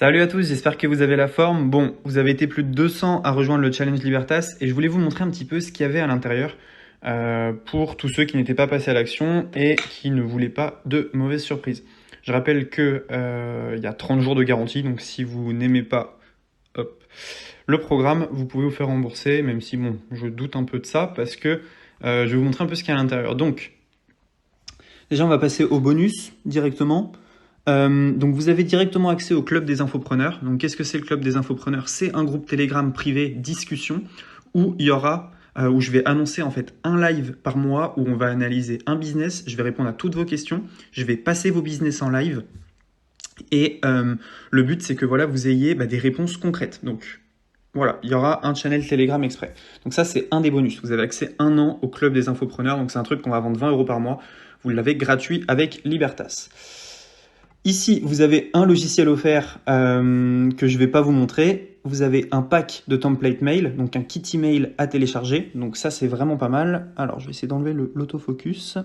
Salut à tous, j'espère que vous avez la forme. Bon, vous avez été plus de 200 à rejoindre le Challenge Libertas et je voulais vous montrer un petit peu ce qu'il y avait à l'intérieur pour tous ceux qui n'étaient pas passés à l'action et qui ne voulaient pas de mauvaises surprises. Je rappelle que il y a 30 jours de garantie, donc si vous n'aimez pas hop, le programme, vous pouvez vous faire rembourser, même si bon, je doute un peu de ça parce que je vais vous montrer un peu ce qu'il y a à l'intérieur. Donc, déjà, on va passer au bonus directement. Donc vous avez directement accès au club des infopreneurs. Donc qu'est-ce que c'est le club des infopreneurs? C'est un groupe Telegram privé discussion où il y aura où je vais annoncer en fait un live par mois où on va analyser un business, je vais répondre à toutes vos questions, je vais passer vos business en live et le but c'est que voilà vous ayez des réponses concrètes. Donc voilà, il y aura un channel Telegram exprès. Donc ça c'est un des bonus. Vous avez accès un an au club des infopreneurs. Donc c'est un truc qu'on va vendre 20 € par mois. Vous l'avez gratuit avec Libertas. Ici, vous avez un logiciel offert que je ne vais pas vous montrer. Vous avez un pack de template mail, donc un kit email à télécharger. Donc ça, c'est vraiment pas mal. Alors, je vais essayer d'enlever l'autofocus.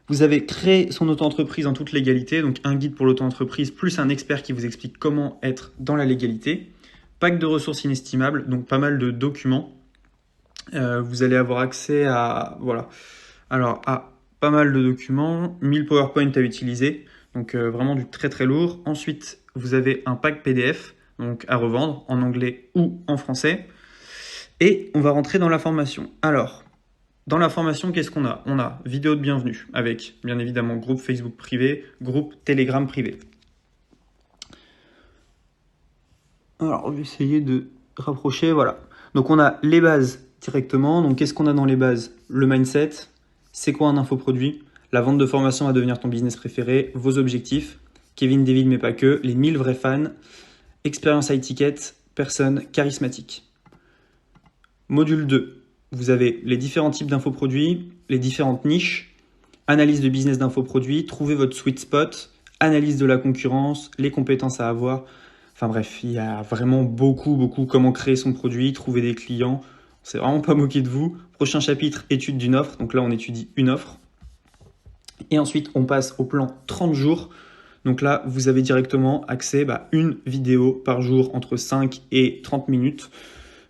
Vous avez créé son auto-entreprise en toute légalité, donc un guide pour l'auto-entreprise plus un expert qui vous explique comment être dans la légalité. Pack de ressources inestimables, donc pas mal de documents. Vous allez avoir accès à, voilà, alors à pas mal de documents, 1000 PowerPoint à utiliser. Donc vraiment du très très lourd. Ensuite, vous avez un pack PDF donc à revendre en anglais ou en français. Et on va rentrer dans la formation. Alors, dans la formation, qu'est-ce qu'on a? On a vidéo de bienvenue avec bien évidemment groupe Facebook privé, groupe Telegram privé. Alors, je vais essayer de rapprocher, voilà. Donc on a les bases directement. Donc qu'est-ce qu'on a dans les bases? Le mindset, c'est quoi un infoproduit? La vente de formation va devenir ton business préféré, vos objectifs, Kevin David mais pas que, les 1000 vrais fans, expérience high ticket, personne charismatique. Module 2, vous avez les différents types d'infoproduits, les différentes niches, analyse de business d'infoproduits, trouver votre sweet spot, analyse de la concurrence, les compétences à avoir. Enfin bref, il y a vraiment beaucoup comment créer son produit, trouver des clients. C'est vraiment pas moqué de vous. Prochain chapitre, étude d'une offre. Donc là, on étudie une offre. Et ensuite, on passe au plan 30 jours. Donc là, vous avez directement accès à une vidéo par jour entre 5 et 30 minutes.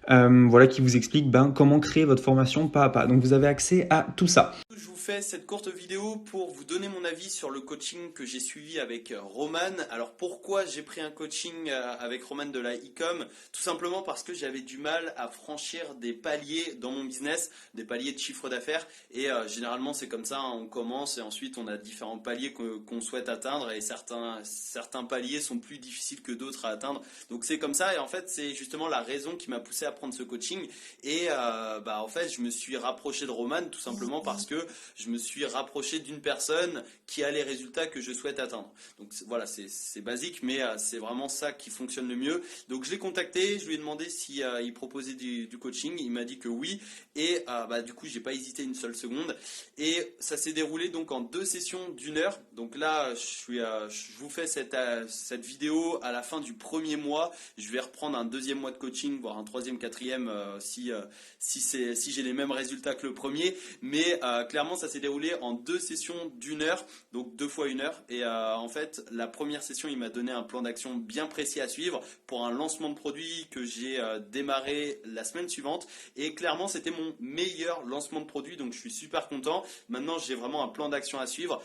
Voilà, qui vous explique comment créer votre formation pas à pas. Donc vous avez accès à tout ça. Je vous fais cette courte vidéo pour vous donner mon avis sur le coaching que j'ai suivi avec Roman. Alors pourquoi j'ai pris un coaching avec Roman de la e-com? Tout simplement parce que j'avais du mal à franchir des paliers dans mon business, des paliers de chiffre d'affaires. Et généralement c'est comme ça, hein, on commence et ensuite on a différents paliers qu'on souhaite atteindre et certains paliers sont plus difficiles que d'autres à atteindre. Donc c'est comme ça et en fait c'est justement la raison qui m'a poussé à prendre ce coaching. Et en fait je me suis rapproché de Roman tout simplement parce que je me suis rapproché d'une personne qui a les résultats que je souhaite atteindre. Donc voilà, c'est basique, mais c'est vraiment ça qui fonctionne le mieux. Donc je l'ai contacté, je lui ai demandé si il proposait du coaching, il m'a dit que oui, et du coup j'ai pas hésité une seule seconde. Et ça s'est déroulé donc en 2 sessions d'1 heure. Donc là, je vous fais cette vidéo à la fin du premier mois. Je vais reprendre un deuxième mois de coaching, voire un troisième, quatrième, si j'ai les mêmes résultats que le premier. Mais clairement, ça s'est déroulé en 2 sessions d'1 heure, donc 2 fois 1 heure. Et en fait, la première session, il m'a donné un plan d'action bien précis à suivre pour un lancement de produit que j'ai démarré la semaine suivante. Et clairement, c'était mon meilleur lancement de produit, donc je suis super content. Maintenant, j'ai vraiment un plan d'action à suivre,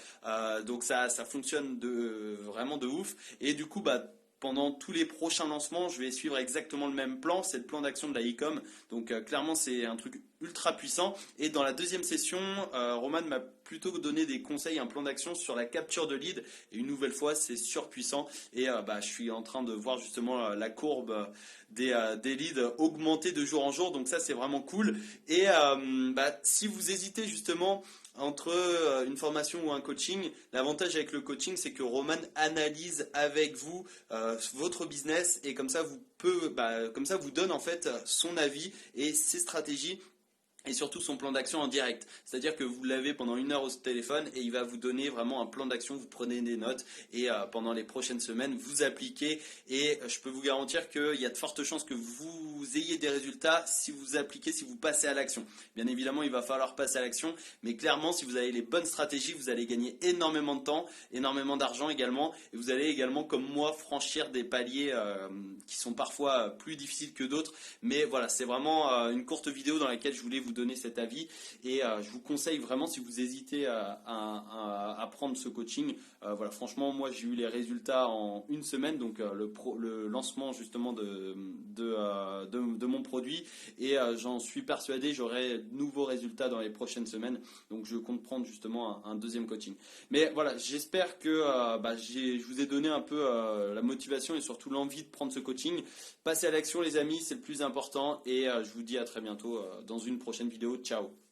donc ça fonctionne vraiment de ouf. Et du coup, pendant tous les prochains lancements, je vais suivre exactement le même plan, c'est le plan d'action de la e-com. Donc clairement, c'est un truc ultra puissant. Et dans la deuxième session, Roman m'a plutôt donné des conseils, un plan d'action sur la capture de leads. Et une nouvelle fois, c'est surpuissant. Et je suis en train de voir justement la courbe des leads augmenter de jour en jour. Donc ça, c'est vraiment cool. Et si vous hésitez justement entre une formation ou un coaching, l'avantage avec le coaching, c'est que Roman analyse avec vous votre business et comme ça vous donne en fait son avis et ses stratégies et surtout son plan d'action en direct. C'est-à-dire que vous l'avez pendant 1 heure au téléphone et il va vous donner vraiment un plan d'action, vous prenez des notes et pendant les prochaines semaines, vous appliquez et je peux vous garantir qu'il y a de fortes chances que vous ayez des résultats si vous appliquez, si vous passez à l'action. Bien évidemment, il va falloir passer à l'action, mais clairement, si vous avez les bonnes stratégies, vous allez gagner énormément de temps, énormément d'argent également, et vous allez également, comme moi, franchir des paliers qui sont parfois plus difficiles que d'autres. Mais voilà, c'est vraiment une courte vidéo dans laquelle je voulais vous donner cet avis et je vous conseille vraiment si vous hésitez à prendre ce coaching. Voilà, franchement, moi j'ai eu les résultats en 1 semaine, donc le lancement justement de mon produit et j'en suis persuadé, j'aurai de nouveaux résultats dans les prochaines semaines. Donc je compte prendre justement un deuxième coaching. Mais voilà, j'espère que je vous ai donné un peu la motivation et surtout l'envie de prendre ce coaching. Passez à l'action les amis, c'est le plus important et je vous dis à très bientôt dans une prochaine vidéo. Ciao!